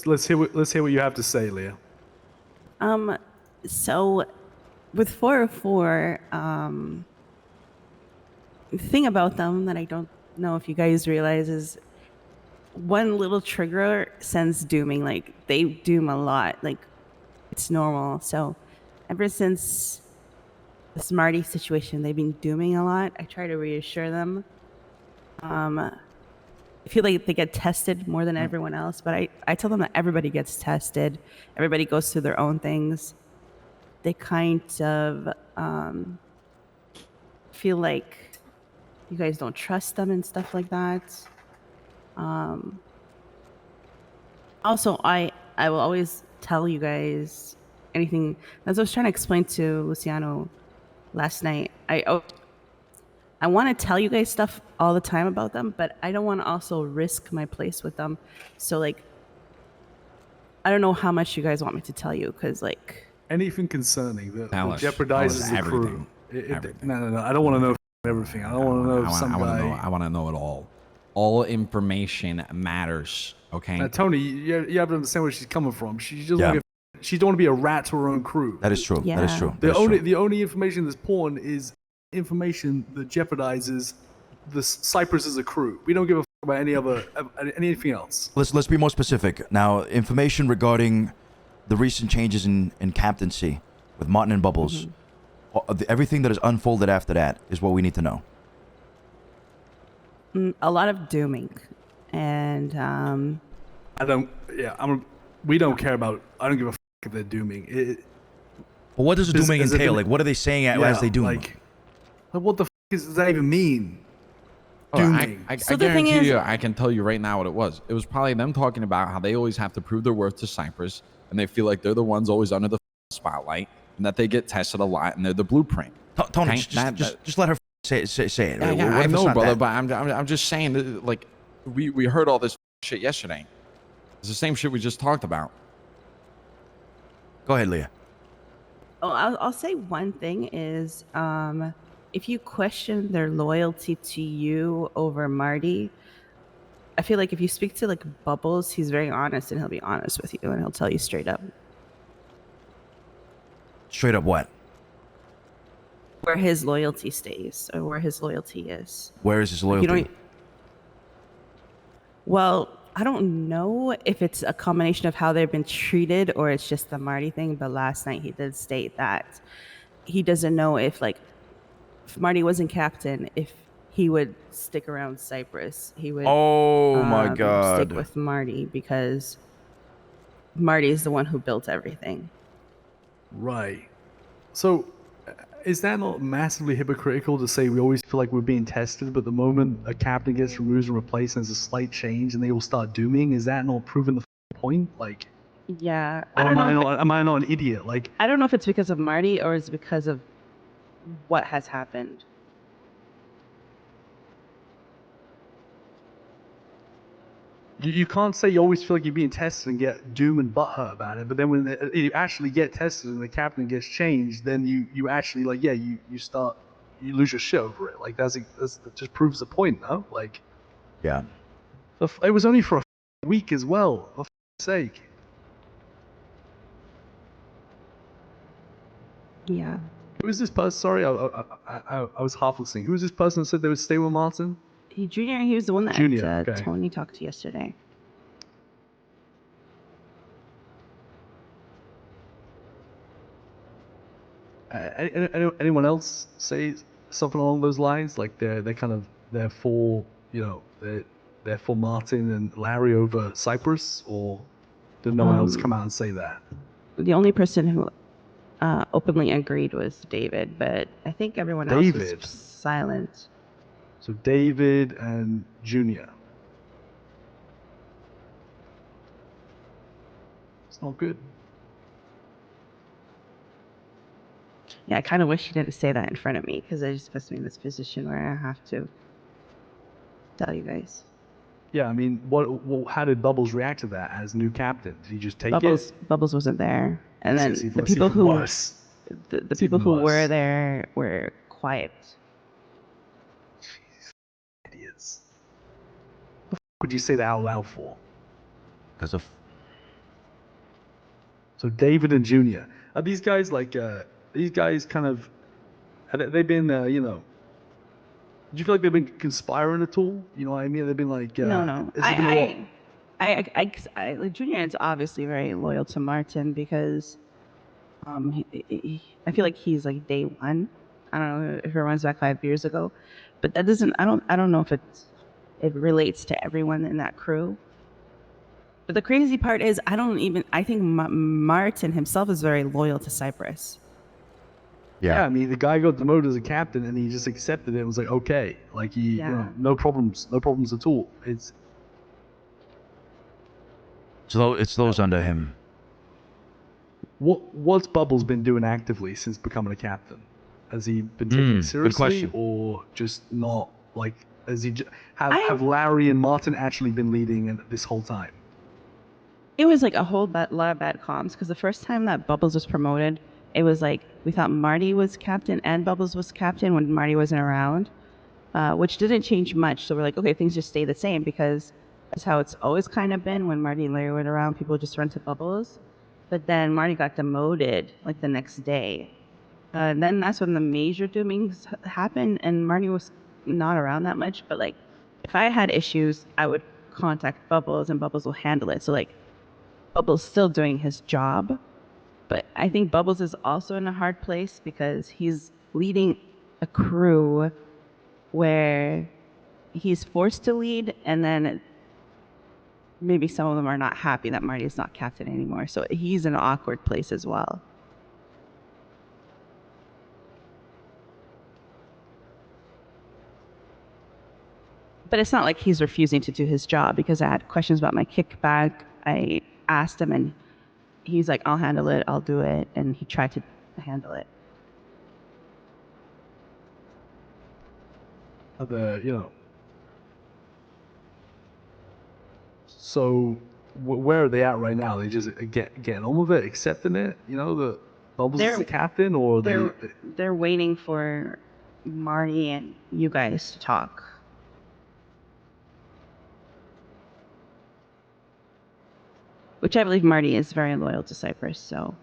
Let's hear what you have to say, Liya. So with 404, the thing about them that I don't know if you guys realize is one little trigger sends dooming. Like they doom a lot. Like it's normal. So ever since the Smarty situation, they've been dooming a lot. I try to reassure them. I feel like they get tested more than everyone else, but I tell them that everybody gets tested. Everybody goes through their own things. They kind of feel like you guys don't trust them and stuff like that. Also, I will always tell you guys anything. As I was trying to explain to Luciano last night, I want to tell you guys stuff all the time about them, but I don't want to also risk my place with them. So like, I don't know how much you guys want me to tell you, because like anything concerning that Tell jeopardizes us the crew. everything. No. I don't want to know everything. I don't want to know if some guy. I want to know it all. All information matters. Okay. Now, Tony, you have to understand where she's coming from. She just she don't want to be a rat to her own crew. That is true. Yeah. That is true. The only information that's porn is information that jeopardizes the Cyprus as a crew. We don't give a about anything else. Let's be more specific. Now, information regarding the recent changes in captaincy with Martin and Bubbles. Everything that is unfolded after that is what we need to know. A lot of dooming, and we don't care about. I don't give a if they're dooming. But what does the dooming entail? Like, what are they saying as they doom? Like what the does that even mean? I guarantee you, I can tell you right now what it was. It was probably them talking about how they always have to prove their worth to Cyprus, and they feel like they're the ones always under the spotlight, and that they get tested a lot, and they're the blueprint. Tony, just let her say it. Yeah, I know, brother, but I'm just saying that, like, we heard all this shit yesterday. It's the same shit we just talked about. Go ahead, Liya. Oh, I'll say one thing is, if you question their loyalty to you over Marty, I feel like if you speak to like Bubbles, he's very honest and he'll be honest with you and he'll tell you straight up. Straight up what? Where his loyalty stays or where his loyalty is. Where is his loyalty? Well, I don't know if it's a combination of how they've been treated or it's just the Marty thing, but last night he did state that he doesn't know if Marty wasn't captain, if he would stick around Cyprus. He would my God. stick with Marty because Marty is the one who built everything. Right. So is that not massively hypocritical to say we always feel like we're being tested, but the moment a captain gets removed and replaced and there's a slight change and they all start dooming, is that not proving the point? Like, yeah. Am I not an idiot? Like, I don't know if it's because of Marty or it's because of what has happened. You can't say you always feel like you're being tested and get doom and butthurt about it, but then when you actually get tested and the captain gets changed, then you actually you lose your shit over it. Like that just proves the point, no? Like, yeah, it was only for a week as well. For sake. Yeah. Who is this person? Sorry, I was half listening. Who is this person that said they would stay with Martin? Junior, he was the one that okay. Tony talked to yesterday. Anyone else say something along those lines? Like they're for they're for Martin and Larry over Cyprus, or did no one else come out and say that? The only person who openly agreed was David, but I think everyone else was silent. So David and Junior. It's not good. Yeah, I kind of wish he didn't say that in front of me because it just puts me in this position where I have to tell you guys. Yeah, I mean, how did Bubbles react to that as new captain? Did he just take it? Bubbles wasn't there, and then the people who the people who were there were quiet. Idiots. What the f would you say that out loud for? Because of So David and Junior. Are these guys like these guys kind of? Have they been you know? Do you feel like they've been conspiring at all? You know what I mean? They've been like No. has there been a lot? Like, Junior is obviously very loyal to Martin because I feel like he's like day one. I don't know if it runs back 5 years ago, but that doesn't. I don't know if it relates to everyone in that crew. But the crazy part is, I think Martin himself is very loyal to Cyprus. Yeah, I mean, the guy got demoted as a captain, and he just accepted it. And was like, okay, like you know, no problems at all. It's those under him. What's Bubbles been doing actively since becoming a captain? Has he been taking it seriously, question. or just not? Like, have Larry and Martin actually been leading this whole time? It was like a lot of bad comms because the first time that Bubbles was promoted, it was like we thought Marty was captain and Bubbles was captain when Marty wasn't around, which didn't change much. So we're like, okay, things just stay the same because that's how it's always kind of been when Marty and Larry were around. People just run to Bubbles. But then Marty got demoted like the next day. And then that's when the major doomings happened, and Marty was not around that much. But like, if I had issues, I would contact Bubbles, and Bubbles will handle it. So like, Bubbles still doing his job, but I think Bubbles is also in a hard place because he's leading a crew where he's forced to lead, and then maybe some of them are not happy that Marty is not captain anymore. So he's in an awkward place as well. But it's not like he's refusing to do his job because I had questions about my kickback. I asked him and he's like, I'll handle it, I'll do it. And he tried to handle it. You know. So where are they at right now? They just getting on with it, accepting it. You know, the Bubbles is the captain, or they're waiting for Marty and you guys to talk. Which I believe Marty is very loyal to Cyprus, so